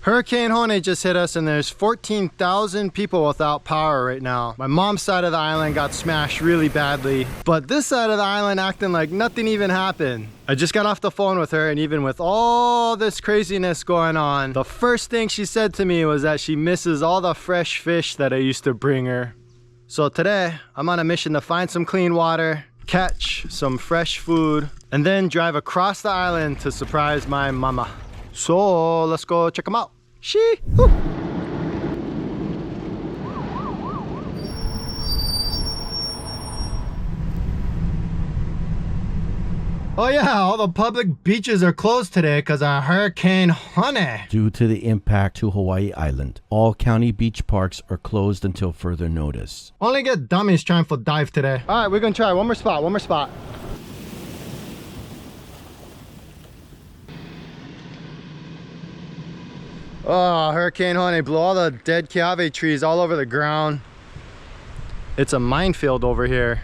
Hurricane Hone just hit us and there's 14,000 people without power right now. My mom's side of the island got smashed really badly, but this side of the island acting like nothing even happened. I just got off the phone with her, and even with all this craziness going on, the first thing she said to me was that she misses all the fresh fish that I used to bring her. So today, I'm on a mission to find some clean water, catch some fresh food, and then drive across the island to surprise my mama. So let's go check them out. Woo. Oh yeah, all the public beaches are closed today because of Hurricane Hone. Due to the impact to Hawaii Island, all county beach parks are closed until further notice. Only get dummies trying for dive today. All right, we're gonna try one more spot. Oh, Hurricane Hone blew all the dead kiawe trees all over the ground. It's a minefield over here.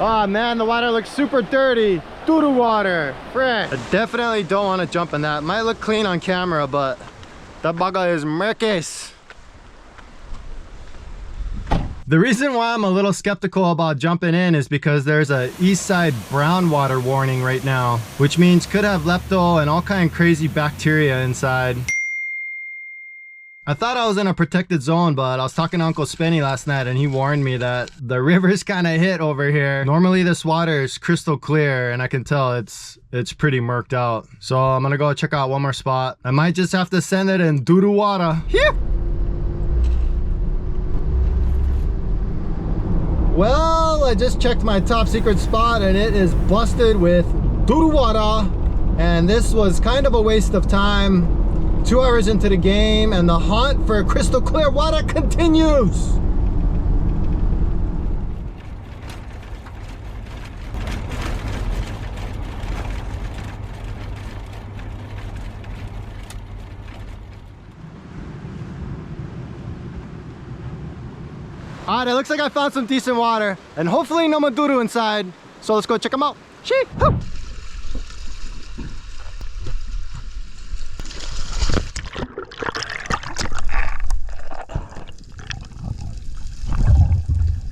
Oh man, the water looks super dirty. Doo-doo water, frick. I definitely don't want to jump in that. Might look clean on camera, but that baga is murkis. The reason why I'm a little skeptical about jumping in is because there's a east side brown water warning right now, which means could have lepto and all kind of crazy bacteria inside. I thought I was in a protected zone, but I was talking to Uncle Spenny last night and he warned me that the river's kind of hit over here. Normally this water is crystal clear and I can tell it's pretty murked out. So I'm gonna go check out one more spot. I might just have to send it in doo-doo water. Here. Well, I just checked my top secret spot and it is busted with doo-doo water. And this was kind of a waste of time. 2 hours into the game and the hunt for crystal clear water continues. All right, it looks like I found some decent water and hopefully no maduro inside. So let's go check them out. Shee-hoo!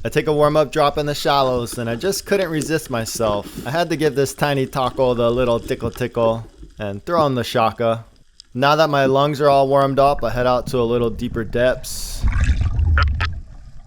I take a warm-up drop in the shallows and I just couldn't resist myself. I had to give this tiny taco the little tickle and throw in the shaka. Now that my lungs are all warmed up, I head out to a little deeper depths.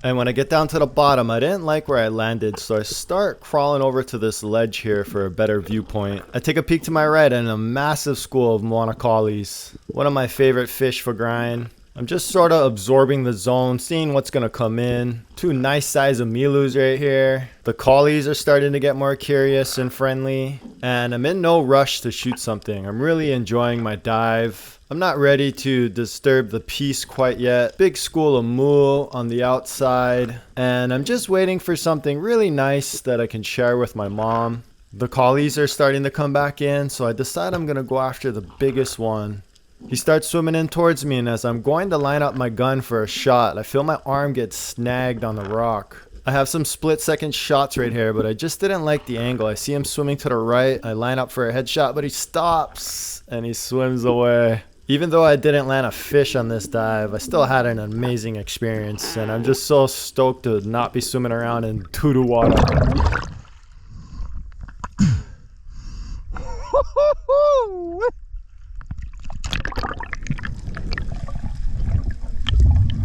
And when I get down to the bottom, I didn't like where I landed, so I start crawling over to this ledge here for a better viewpoint. I take a peek to my right and a massive school of moana collies. One of my favorite fish for grind. I'm just sort of absorbing the zone, seeing what's gonna come in. Two nice size amilus right here. The collies are starting to get more curious and friendly. And I'm in no rush to shoot something. I'm really enjoying my dive. I'm not ready to disturb the peace quite yet. Big school of moo on the outside. And I'm just waiting for something really nice that I can share with my mom. The collies are starting to come back in, so I decide I'm gonna go after the biggest one. He starts swimming in towards me, and as I'm going to line up my gun for a shot, I feel my arm get snagged on the rock. I have some split-second shots right here, but I just didn't like the angle. I see him swimming to the right. I line up for a headshot, but he stops, and he swims away. Even though I didn't land a fish on this dive, I still had an amazing experience, and I'm just so stoked to not be swimming around in doo-doo water.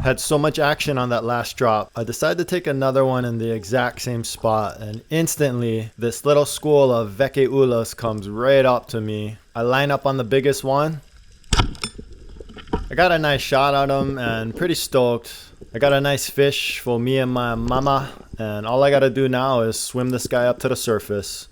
Had so much action on that last drop. I decided to take another one in the exact same spot, and instantly this little school of veke'ulas comes right up to me. I line up on the biggest one. I got a nice shot at him and pretty stoked. I got a nice fish for me and my mama, and all I gotta do now is swim this guy up to the surface.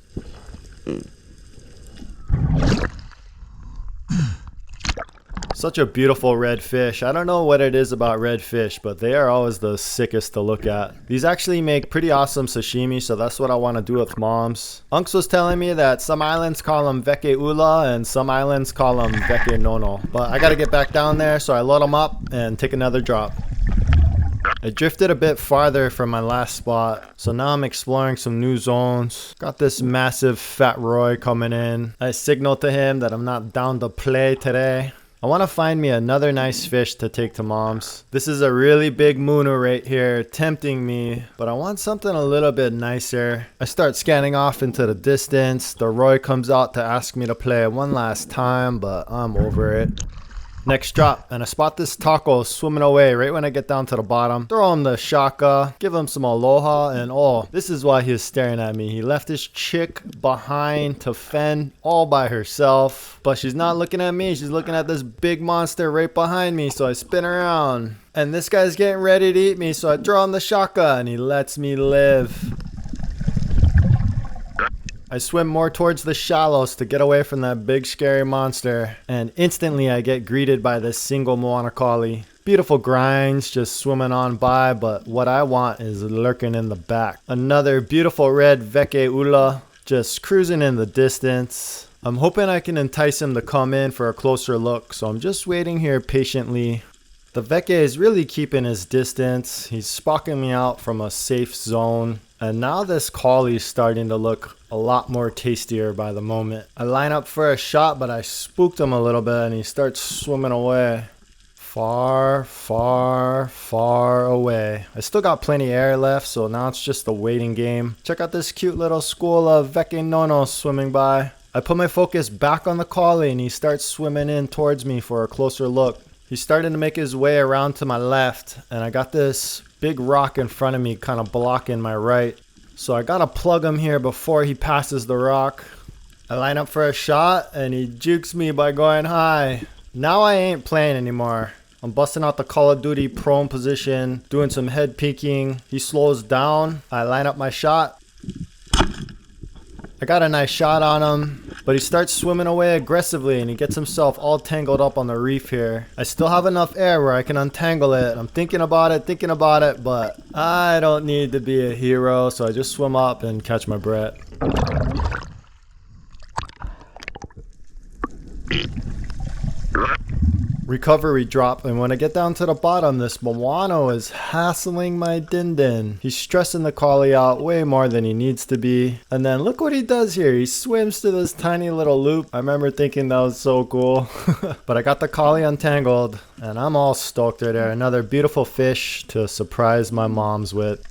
Such a beautiful red fish. I don't know what it is about red fish, but they are always the sickest to look at. These actually make pretty awesome sashimi, so that's what I want to do with moms. Unks was telling me that some islands call them veke'ula and some islands call them veke'nono. But I gotta get back down there, so I load them up and take another drop. I drifted a bit farther from my last spot, so now I'm exploring some new zones. Got this massive fat Roy coming in. I signaled to him that I'm not down to play today. I want to find me another nice fish to take to mom's. This is a really big Munu right here, tempting me, but I want something a little bit nicer. I start scanning off into the distance. The Roy comes out to ask me to play one last time, but I'm over it. Next drop, and I spot this taco swimming away right when I get down to the bottom. Throw him the shaka, give him some aloha, and oh, this is why he was staring at me. He left his chick behind to fend all by herself, but she's not looking at me. She's looking at this big monster right behind me, so I spin around. And this guy's getting ready to eat me, so I throw him the shaka, and he lets me live. I swim more towards the shallows to get away from that big scary monster, and instantly I get greeted by this single Moana collie. Beautiful grinds just swimming on by, but what I want is lurking in the back. Another beautiful red Veke Ula just cruising in the distance. I'm hoping I can entice him to come in for a closer look, so I'm just waiting here patiently. The Veke is really keeping his distance. He's spocking me out from a safe zone. And now this collie is starting to look a lot more tastier by the moment. I line up for a shot, but I spooked him a little bit and he starts swimming away. Far, far, far away. I still got plenty of air left, so now it's just a waiting game. Check out this cute little school of Veke Nono swimming by. I put my focus back on the collie and he starts swimming in towards me for a closer look. He's starting to make his way around to my left, and I got this big rock in front of me kind of blocking my right. So I gotta plug him here before he passes the rock. I line up for a shot and he jukes me by going high. Now I ain't playing anymore. I'm busting out the Call of Duty prone position, doing some head peeking. He slows down. I line up my shot. I got a nice shot on him, but he starts swimming away aggressively and he gets himself all tangled up on the reef here. I still have enough air where I can untangle it. I'm thinking about it, but I don't need to be a hero, so I just swim up and catch my breath. Recovery drop, and when I get down to the bottom, this Moana is hassling my din-din. He's stressing the collie out way more than he needs to be. And then look what he does here. He swims to this tiny little loop. I remember thinking that was so cool. But I got the collie untangled, and I'm all stoked right there. Another beautiful fish to surprise my moms with.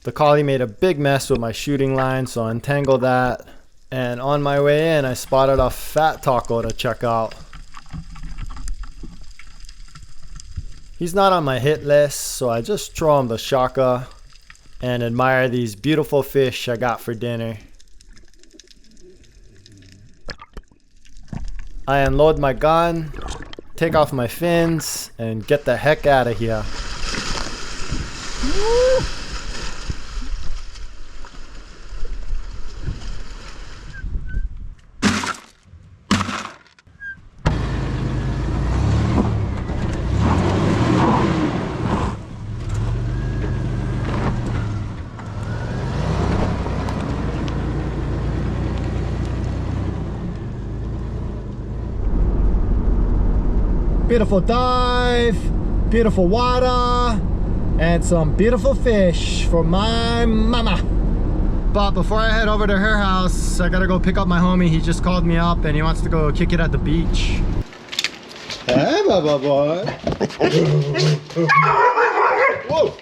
The collie made a big mess with my shooting line, so I untangled that. And on my way in, I spotted a fat taco to check out. He's not on my hit list, so I just throw him the shaka and admire these beautiful fish I got for dinner. I unload my gun, take off my fins, and get the heck out of here. Woo! Beautiful dive, beautiful water, and some beautiful fish for my mama. But before I head over to her house, I gotta go pick up my homie. He just called me up and he wants to go kick it at the beach. Hey, Baba boy. Whoa.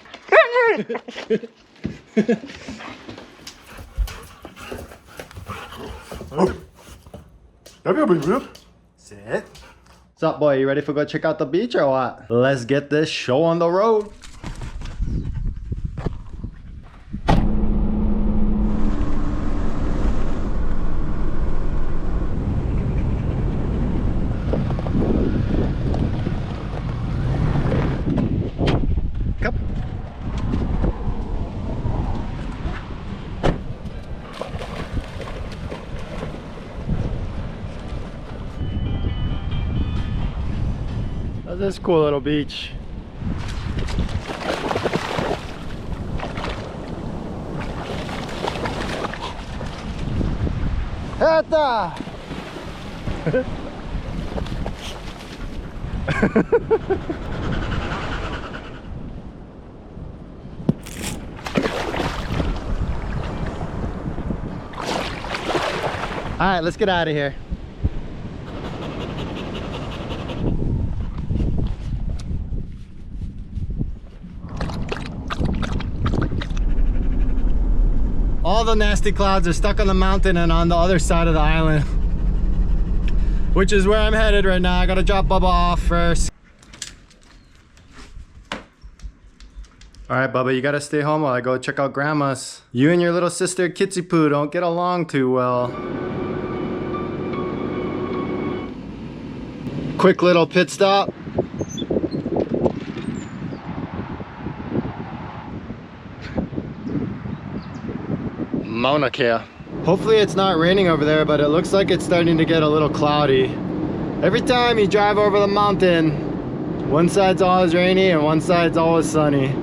Sit. What's up, boy? You ready for go check out the beach or what? Let's get this show on the road. Come. This cool little beach. Eta! All right, let's get out of here. All the nasty clouds are stuck on the mountain and on the other side of the island, which is where I'm headed right now. I gotta drop Bubba off first. All right, Bubba, you gotta stay home while I go check out Grandma's. You and your little sister Kitsy Poo don't get along too well. Quick little pit stop. Mauna Kea. Hopefully it's not raining over there, but it looks like it's starting to get a little cloudy. Every time you drive over the mountain, one side's always rainy and one side's always sunny.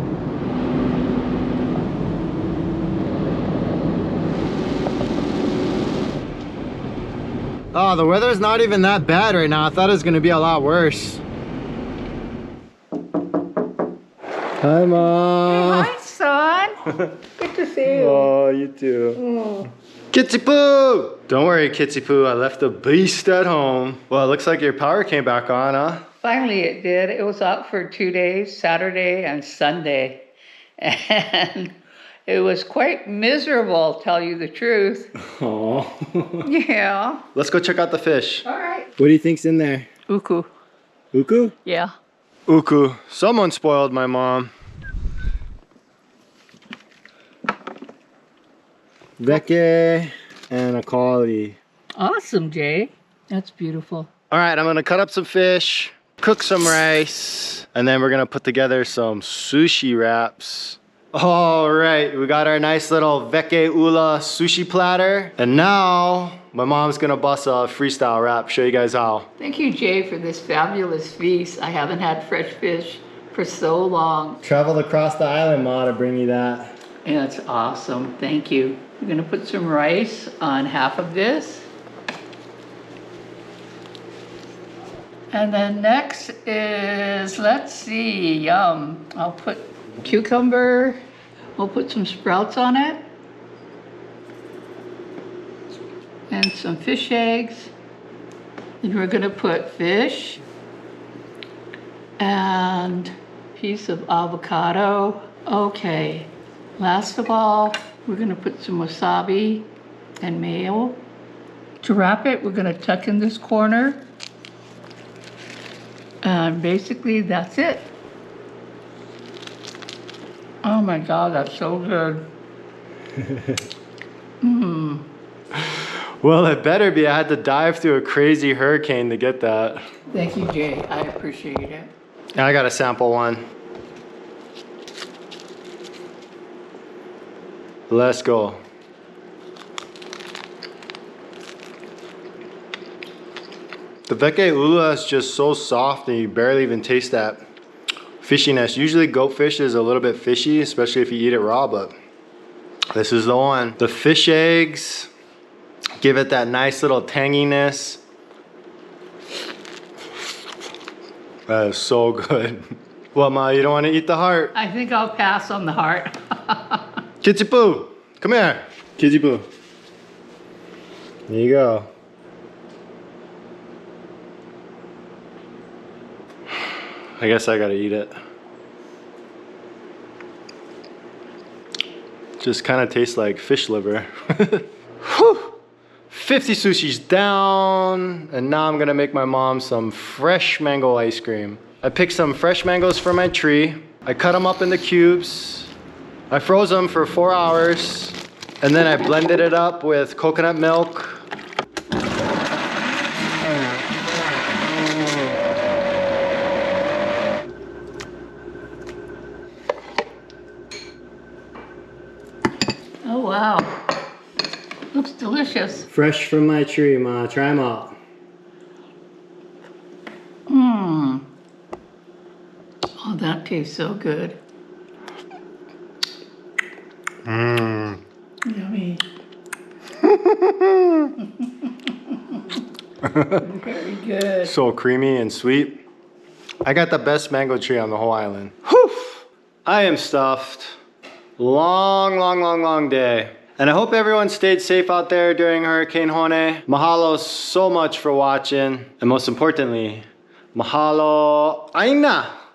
Oh, the weather's not even that bad right now. I thought it was gonna be a lot worse. Hi, Mom. Hi, son. Good to see you. Oh, you too. Kitsy Poo! Don't worry, Kitsy Poo. I left the beast at home. Well, it looks like your power came back on, huh? Finally, it did. It was out for 2 days, Saturday and Sunday. And it was quite miserable, tell you the truth. Oh. Yeah. Let's go check out the fish. All right. What do you think's in there? Uku. Uku? Yeah. Uku. Someone spoiled my mom. Veke and a collie. Awesome, Jay. That's beautiful. All right, I'm gonna cut up some fish, cook some rice, and then we're gonna put together some sushi wraps. All right, we got our nice little Veke Ula sushi platter. And now my mom's gonna bust a freestyle wrap, show you guys how. Thank you, Jay, for this fabulous feast. I haven't had fresh fish for so long. Traveled across the island, Ma, to bring you that. And it's awesome. Thank you. We're gonna put some rice on half of this. And then next is, let's see, yum. I'll put cucumber. We'll put some sprouts on it. And some fish eggs. Then we're gonna put fish and piece of avocado. Okay. Last of all, we're gonna put some wasabi and mayo. To wrap it, we're gonna tuck in this corner. And basically, that's it. Oh my God, that's so good. Well, it better be. I had to dive through a crazy hurricane to get that. Thank you, Jay. I appreciate it. And I got a sample one. Let's go. The Veke Ula is just so soft and you barely even taste that fishiness. Usually goatfish is a little bit fishy, especially if you eat it raw, but this is the one. The fish eggs give it that nice little tanginess. That is so good. Well, Ma, you don't want to eat the heart? I think I'll pass on the heart. Kitsy Poo, come here. Kitsy Poo. There you go. I guess I gotta eat it. Just kind of tastes like fish liver. Whew. 50 sushis down, and now I'm gonna make my mom some fresh mango ice cream. I picked some fresh mangoes from my tree. I cut them up into cubes. I froze them for 4 hours, and then I blended it up with coconut milk. Oh, wow. Looks delicious. Fresh from my tree, Ma. Try them out. Mmm. Oh, that tastes so good. Mmm. Yummy. Very good. So creamy and sweet. I got the best mango tree on the whole island. Whew! I am stuffed. Long day. And I hope everyone stayed safe out there during Hurricane Hone. Mahalo so much for watching. And most importantly, mahalo ʻāINA.